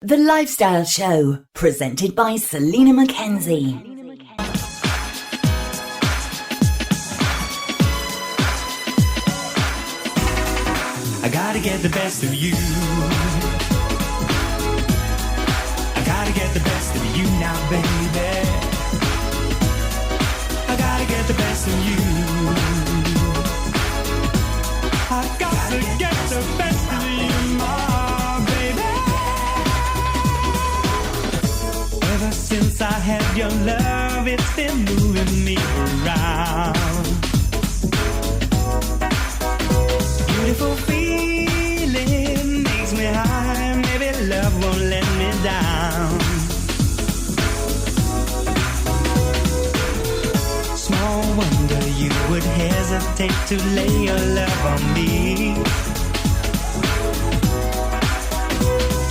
The Lifestyle Show, presented by Selina MacKenzie. I gotta get the best of you. I gotta get the best of you now, baby. I gotta get the best of you. I gotta get the best of you, my baby. Ever since I had your love, it's been moving me around. Beautiful feeling makes me high. Maybe love won't let me down. Small wonder you would hesitate to lay your love on me.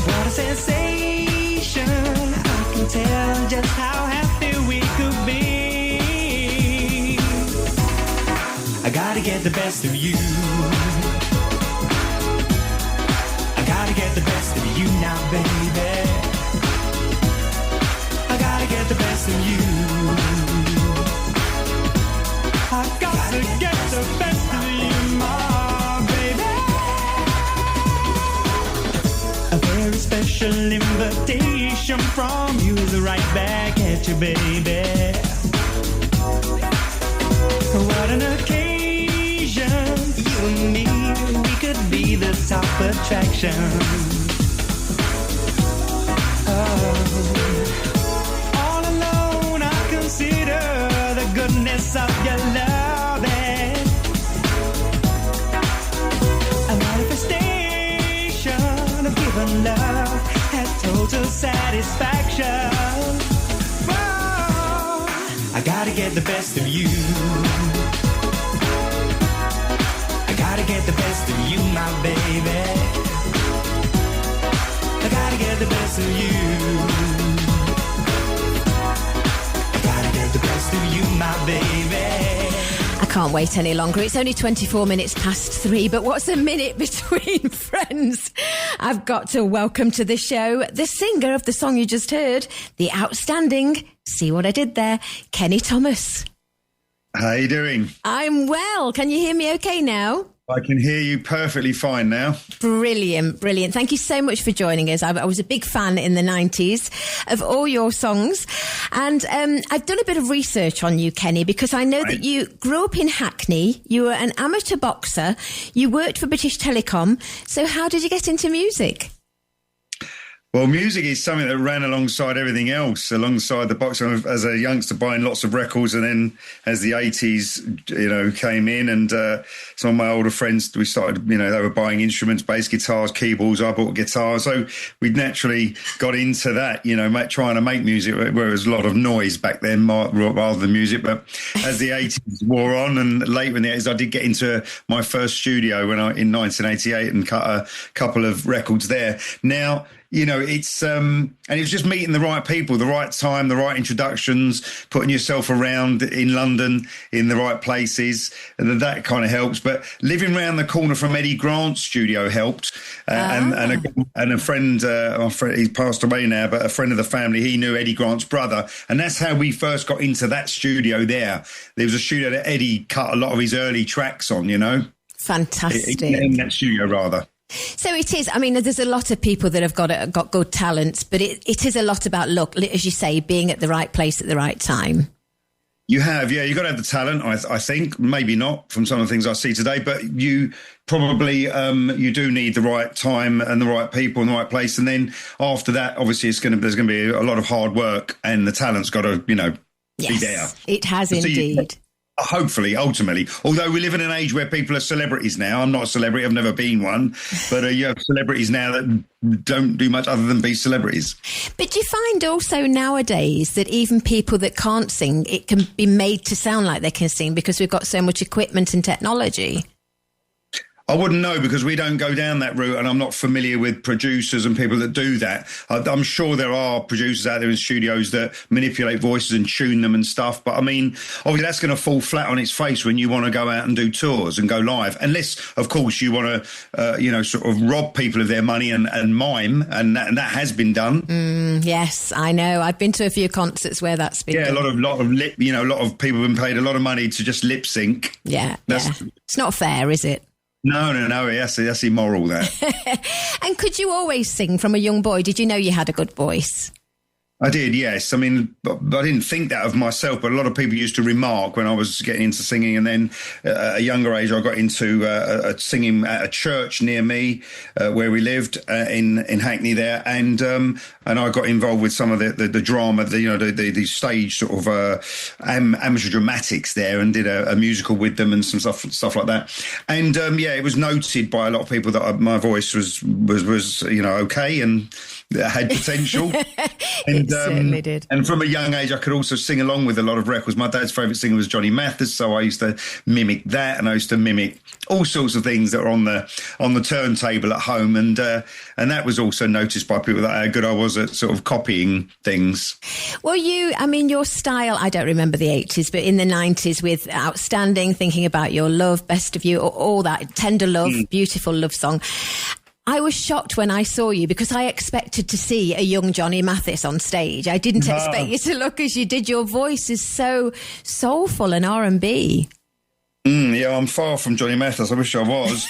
What a sensation. I can tell just how happy we could be. I gotta get the best of you. I gotta get the best of you now, baby. I gotta get the best of you. I gotta get the best of you, my baby. A very special invitation from you is right back at you, baby. What an occasion, you and me, we could be the top attraction. Oh. All alone I consider the goodness of your loving. A manifestation of giving love has total satisfaction. Whoa. I gotta get the best of you. I gotta get the best of you, my baby. I gotta get the best of you. I gotta get the best of you, my baby. I can't wait any longer. It's only 24 minutes past 3, but what's a minute between friends? I've got to welcome to the show the singer of the song you just heard, the outstanding, see what I did there, Kenny Thomas. How you doing? I'm well. Can you hear me okay now? I can hear you perfectly fine now. Brilliant, brilliant. Thank you so much for joining us. I was a big fan in the 90s of all your songs. And I've done a bit of research on you, Kenny, because I know that you grew up in Hackney. You were an amateur boxer. You worked for British Telecom. So how did you get into music? Well, music is something that ran alongside everything else, alongside the boxing. As a youngster, buying lots of records, and then as the 80s, came in, and some of my older friends, we started, they were buying instruments, bass guitars, keyboards. I bought guitars, so we naturally got into that, trying to make music where there was a lot of noise back then rather than music. But as the 80s wore on, and later in the 80s, I did get into my first studio in 1988 and cut a couple of records there. Now, it's and it was just meeting the right people, the right time, the right introductions, putting yourself around in London in the right places, and that kind of helps. But living around the corner from Eddie Grant's studio helped, and a friend, he passed away now, but a friend of the family, he knew Eddie Grant's brother, and that's how we first got into that studio there. There was a studio that Eddie cut a lot of his early tracks on, Fantastic. In that studio, rather. So it is. I mean, there's a lot of people that have got good talents, but it is a lot about luck, as you say, being at the right place at the right time. You have, yeah. You've got to have the talent, I think. Maybe not from some of the things I see today, but you probably you do need the right time and the right people in the right place. And then after that, obviously, there's going to be a lot of hard work, and the talent's got to, be there. It has indeed. Hopefully, ultimately. Although we live in an age where people are celebrities now. I'm not a celebrity. I've never been one. But you have celebrities now that don't do much other than be celebrities. But do you find also nowadays that even people that can't sing, it can be made to sound like they can sing because we've got so much equipment and technology? I wouldn't know because we don't go down that route, and I'm not familiar with producers and people that do that. I'm sure there are producers out there in studios that manipulate voices and tune them and stuff. But I mean, obviously that's going to fall flat on its face when you want to go out and do tours and go live, unless, of course, you want to, sort of rob people of their money and mime, and that has been done. Yes, I know. I've been to a few concerts where that's been done. A lot of people have been paid a lot of money to just lip sync. Yeah. It's not fair, is it? No. That's immoral, that. And could you always sing from a young boy? Did you know you had a good voice? I did, yes. I mean, I didn't think that of myself, but a lot of people used to remark when I was getting into singing. And then at a younger age, I got into singing at a church near me where we lived in Hackney there. And I got involved with some of the drama, the stage sort of amateur dramatics there, and did a musical with them and some stuff like that. And it was noted by a lot of people that my voice was okay and had potential. It certainly did. And from a young age, I could also sing along with a lot of records. My dad's favourite singer was Johnny Mathis, so I used to mimic that, and I used to mimic all sorts of things that were on the turntable at home, and that was also noticed by people that how good I was at sort of copying things. Well, your style, I don't remember the 80s, but in the 90s with Outstanding, Thinking About Your Love, Best of You, all that, Tender Love, beautiful love song. I was shocked when I saw you because I expected to see a young Johnny Mathis on stage. I didn't expect you to look as you did. Your voice is so soulful and R&B. I'm far from Johnny Mathis. I wish I was.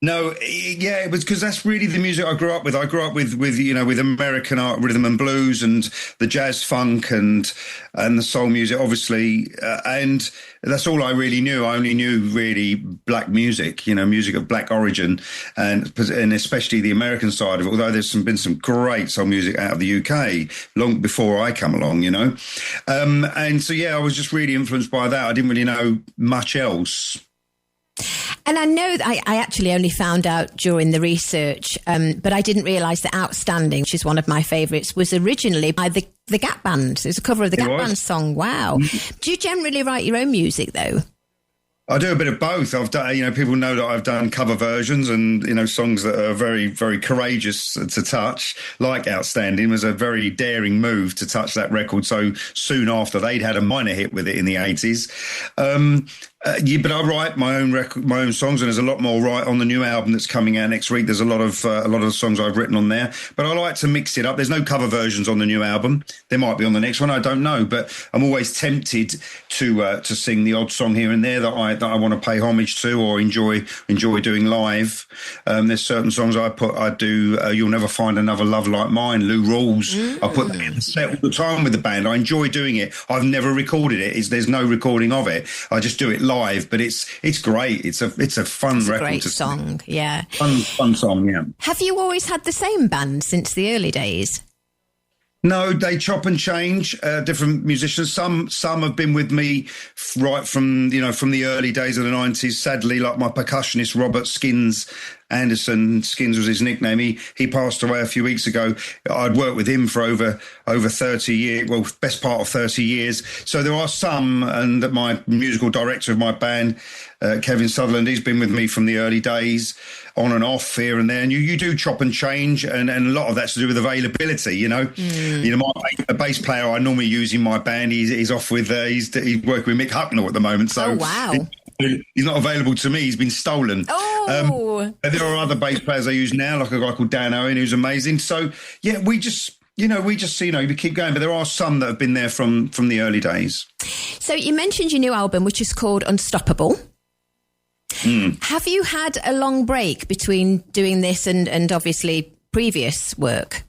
No, it was because that's really the music I grew up with. I grew up with American art, rhythm and blues, and the jazz funk and the soul music, obviously, and that's all I really knew. I only knew really black music, music of black origin, and especially the American side of it. Although there's been some great soul music out of the UK long before I come along, and so I was just really influenced by that. I didn't really know much else. And I know that I actually only found out during the research, but I didn't realise that Outstanding, which is one of my favourites, was originally by the Gap Band. It was a cover of the Gap Band song. Wow. Do you generally write your own music, though? I do a bit of both. I've done, people know that I've done cover versions and, songs that are very, very courageous to touch, like Outstanding was a very daring move to touch that record so soon after they'd had a minor hit with it in the 80s. But I write my own songs, and there's a lot more right on the new album that's coming out next week. There's a lot of the songs I've written on there, but I like to mix it up. There's no cover versions on the new album. There might be on the next one. I don't know, but I'm always tempted to sing the odd song here and there that I want to pay homage to or enjoy doing live. There's certain songs I do. You'll Never Find Another Love Like Mine, Lou Rawls. I put that in the set all the time with the band. I enjoy doing it. I've never recorded it. There's no recording of it. I just do it live, but it's great. It's a fun record. Great song, yeah. Fun song, yeah. Have you always had the same band since the early days? No, they chop and change. Different musicians. Some have been with me right from the early days of the 90s. Sadly, like my percussionist Robert Skins Anderson, Skins was his nickname. He passed away a few weeks ago. I'd worked with him for over 30 years, well, best part of 30 years. So there are some, and that my musical director of my band, Kevin Sutherland, he's been with me from the early days, on and off here and there. And you do chop and change, and a lot of that's to do with availability, a bass player I normally use in my band, he's off with, he's working with Mick Hucknall at the moment. So oh, wow. He's not available to me. He's been stolen. Oh. There are other bass players I use now, like a guy called Dan Owen, who's amazing. So, yeah, we just we keep going. But there are some that have been there from the early days. So you mentioned your new album, which is called Unstoppable. Have you had a long break between doing this and obviously previous work?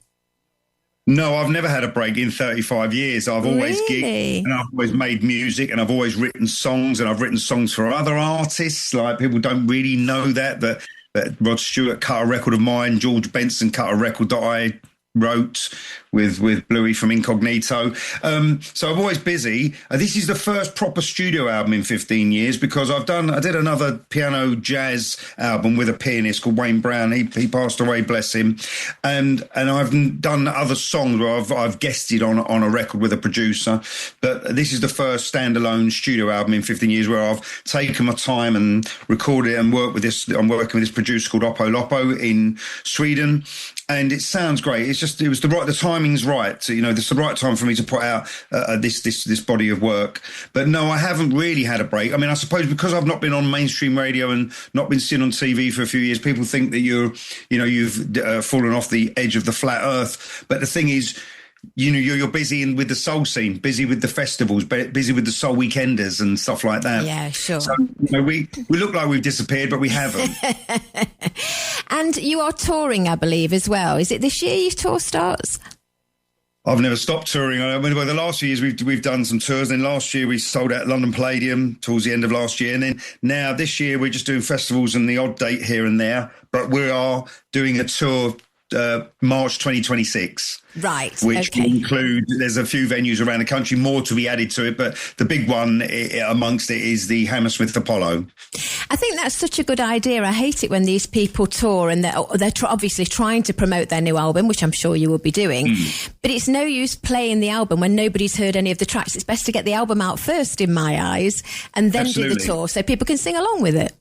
No, I've never had a break in 35 years. I've always gigged, and I've always made music, and I've always written songs, and I've written songs for other artists. Like, people don't really know that Rod Stewart cut a record of mine, George Benson cut a record that I wrote with Bluey from Incognito. So I'm always busy. This is the first proper studio album in 15 years because I did another piano jazz album with a pianist called Wayne Brown. He passed away, bless him. And I've done other songs where I've guested on a record with a producer. But this is the first standalone studio album in 15 years where I've taken my time and recorded it and worked with this. I'm working with this producer called Oppo Loppo in Sweden. And it sounds great. The timing's right. So, it's the right time for me to put out this body of work. But no, I haven't really had a break. I mean, I suppose because I've not been on mainstream radio and not been seen on TV for a few years, people think that you've fallen off the edge of the flat earth. But the thing is, you're busy with the soul scene, busy with the festivals, busy with the soul weekenders and stuff like that. Yeah, sure. So we look like we've disappeared, but we haven't. And you are touring, I believe, as well. Is it this year your tour starts? I've never stopped touring. I mean, the last few years we've done some tours. Then last year we sold out London Palladium towards the end of last year, and then now this year we're just doing festivals and the odd date here and there. But we are doing a tour. March 2026. Right. Which will include, there's a few venues around the country, more to be added to it, but the big one amongst it is the Hammersmith Apollo. I think that's such a good idea. I hate it when these people tour and they're obviously trying to promote their new album, which I'm sure you will be doing, but it's no use playing the album when nobody's heard any of the tracks. It's best to get the album out first, in my eyes, and then Absolutely. do the tour so people can sing along with it.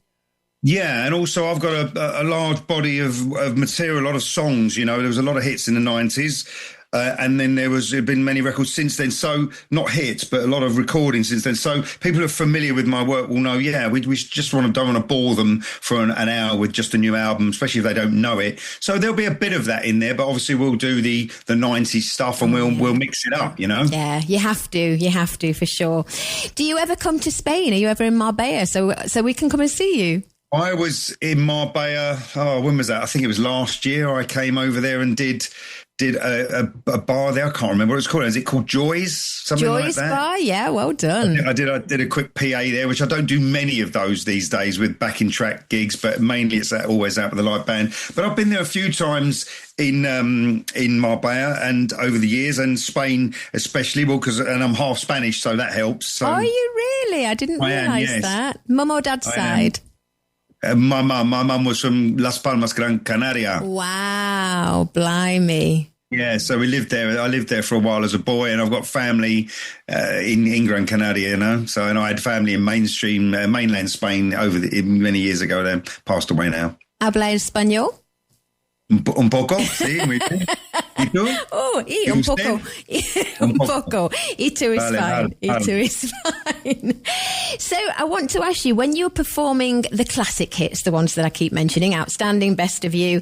Yeah, and also I've got a large body of material, a lot of songs, there was a lot of hits in the 90s. And then there've been many records since then. So not hits, but a lot of recordings since then. So people who are familiar with my work will know, we just don't want to bore them for an hour with just a new album, especially if they don't know it. So there'll be a bit of that in there, but obviously we'll do the 90s stuff and we'll mix it up, Yeah, you have to for sure. Do you ever come to Spain? Are you ever in Marbella? So we can come and see you. I was in Marbella. When was that? I think it was last year. I came over there and did a bar there. I can't remember what it's called. Is it called Joy's? Something Joy's like that? Bar? Yeah, well done. I did a quick PA there, which I don't do many of those these days with backing track gigs, but mainly it's always out with a live band. But I've been there a few times in Marbella and over the years, and Spain especially, and I'm half Spanish, so that helps. So, are you really? I didn't realise that. Mum or dad's side? My mum was from Las Palmas, Gran Canaria. Wow, blimey. Yeah, so we lived there. I lived there for a while as a boy, and I've got family in Gran Canaria, So, and I had family in mainland Spain many years ago. They passed away now. ¿Habla español? Un poco, sí, muy bien. ¿Y tú? Oh, un poco. Un poco. Y tú is fine. Y tú is fine. So I want to ask you, when you're performing the classic hits, the ones that I keep mentioning, Outstanding, Best of You,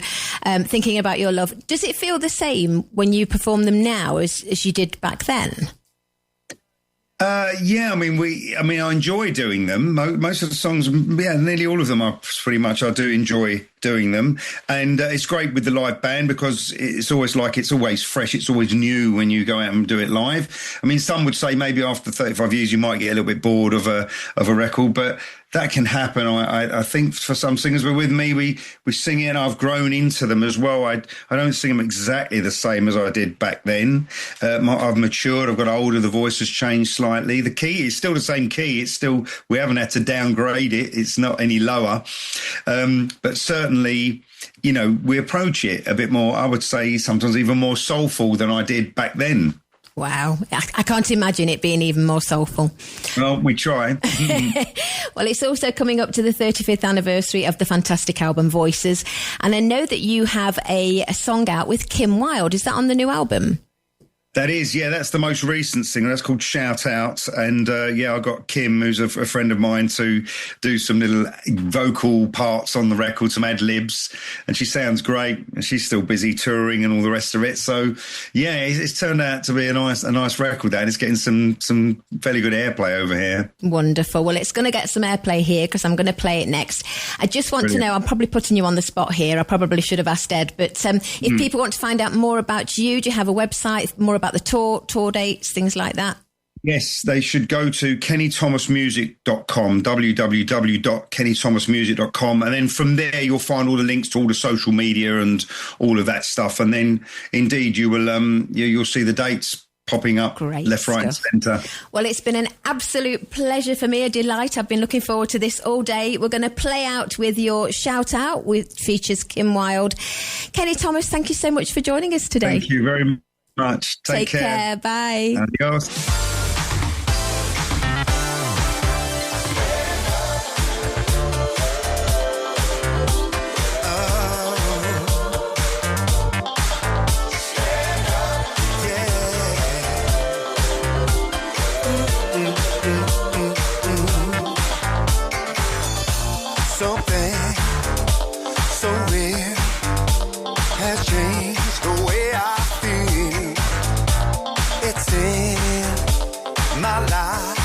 Thinking About Your Love, does it feel the same when you perform them now as you did back then? Yeah, I mean, I enjoy doing them. Most of the songs, nearly all of them I do enjoy doing them. And it's great with the live band because it's always fresh. It's always new when you go out and do it live. I mean, some would say maybe after 35 years, you might get a little bit bored of a record, but that can happen. I think for some singers, but with me, we sing it and I've grown into them as well. I don't sing them exactly the same as I did back then. I've matured. I've got older. The voice has changed slightly. The key is still the same key. We haven't had to downgrade it. It's not any lower. But certainly, we approach it a bit more, I would say sometimes even more soulful than I did back then. Wow. I can't imagine it being even more soulful. Well, we try. Well, it's also coming up to the 35th anniversary of the fantastic album Voices. And I know that you have a song out with Kim Wilde. Is that on the new album? That is, yeah, that's the most recent single. That's called Shout Out. And I got Kim, who's a friend of mine, to do some little vocal parts on the record, some ad-libs. And she sounds great. And she's still busy touring and all the rest of it. So, yeah, it's turned out to be a nice record, and it's getting some fairly good airplay over here. Wonderful. Well, it's going to get some airplay here because I'm going to play it next. I just want to know, I'm probably putting you on the spot here. I probably should have asked Ed. But if people want to find out more about you, do you have a website, more about the tour dates, things like that? Yes, they should go to kennythomasmusic.com, www.kennythomasmusic.com. And then from there, you'll find all the links to all the social media and all of that stuff. And then indeed, you'll see the dates popping up. Great left, right and centre. Well, it's been an absolute pleasure for me, a delight. I've been looking forward to this all day. We're going to play out with your shout out, which features Kim Wilde. Kenny Thomas, thank you so much for joining us today. Thank you very much. Take care. Bye. Adios. Something so real has changed the way I feel. It's in my life,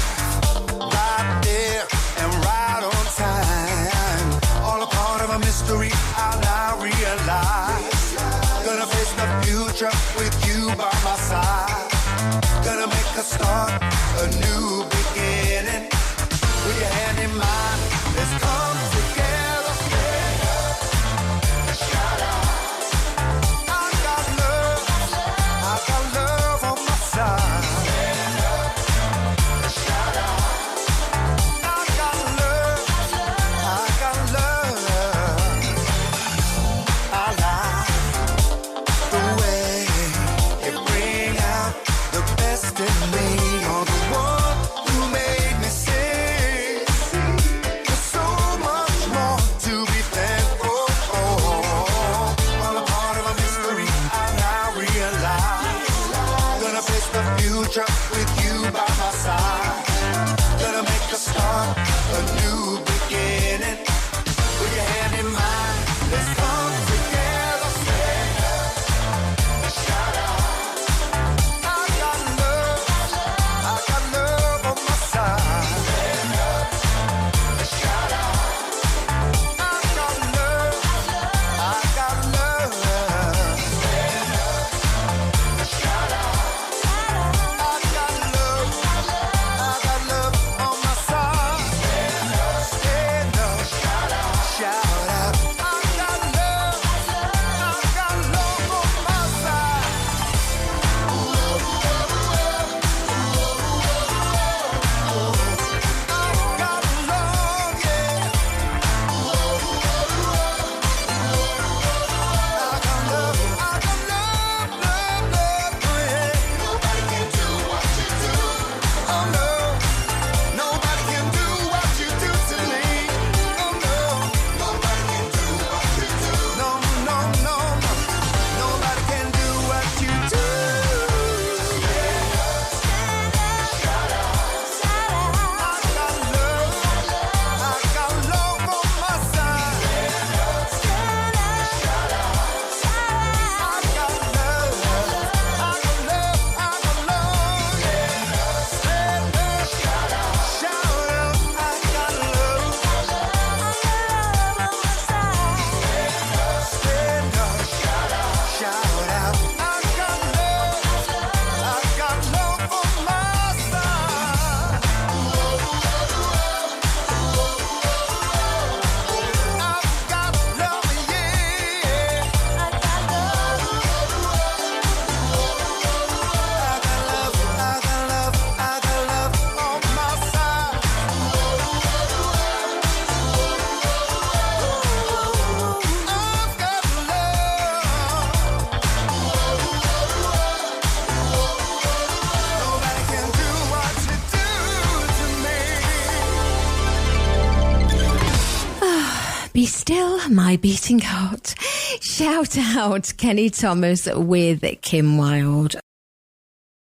right there and right on time. All a part of a mystery I now realize. Gonna face the future with you by my side. Gonna make a start, a new beginning. With your hand in mine, let's come together. Shout out. I got love on my side. Shout out. I got love. I like the way you bring out the best in me. You're the one who made me sing. There's so much more to be thankful for. All a part of a mystery I now realize. Gonna face the future with you by my side. Gonna make a start, a new beginning. With your hand in mine, let's come together. Shout out. I got love on my side. Shout out. I got love. Shout out. I got love on my side. Stand up. Shout out. Shout out. I got love on my side. I got love, yeah. I got love, yeah. Nobody can do what you do. Oh no, nobody can do what you do to me. Oh no, nobody can do what you do. No, nobody can do what you do. Shout out. I got love on my side. Shout out. I got love. Stand up. Shout out. I got love. Stand up. Shout out. I got love on my side. I've got love, yeah. I got love on my side. I've got love. Nobody can do what you do to me. Be still, my beating heart. Shout out Kenny Thomas with Kim Wilde.